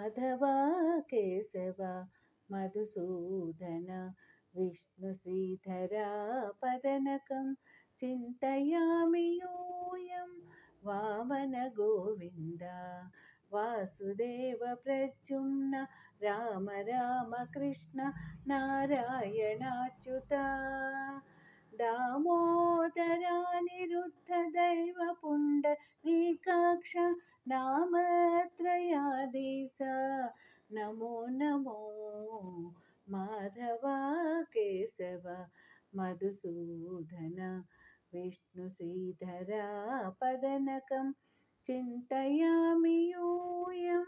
माधवा केशव मधुसूदन विष्णु श्रीधरा पदनकं चिन्तयामि यूयं वामन गोविन्द वासुदेव प्रद्युम्न राम राम कृष्ण नारायणाच्युता दामोदरानिरुद्धदैव पुण्डरीकाक्ष नामत्रयाधीश नमो नमो माधवा केशव मधुसूदन विष्णु श्रीधरा पदनकं चिन्तयामि यूयं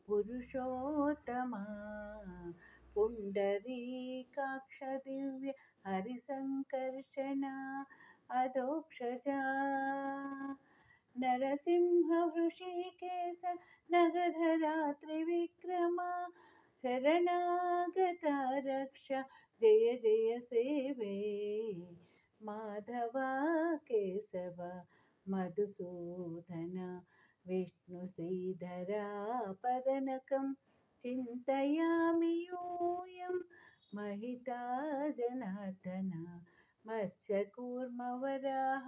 पुरुषोत्तमा पुण्डरीकाक्ष दिव्य हरिसङ्कर्षण अधोक्षजा नरसिंह हृषीकेश नगधरा त्रिविक्रमा शरणागता रक्ष जय जय सेवे माधवा केशव मधुसूदन विष्णु श्रीधरा पदनकं चिन्तयामि यूयं महिता जनार्दन मत्स्यकूर्मवराह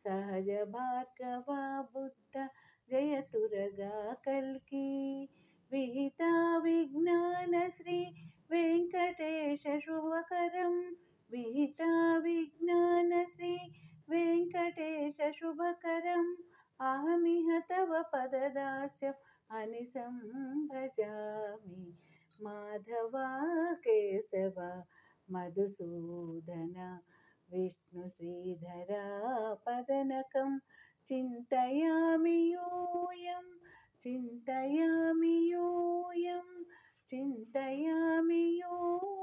सहज भार्गवा बुद्ध जयतुरगा कल्की विहिता विज्ञान श्री वेङ्कटेश शुभकरं विहिता विज्ञान श्री वेङ्कटेश शुभकरम् अहमिह तव पददास्यम् अनिशं भजामि माधवा केशव मधुसूदन विष्णु श्रीधरा पदनकं चिन्तयामि यूयं चिन्तयामि यूयं चिन्तयामि यूयम्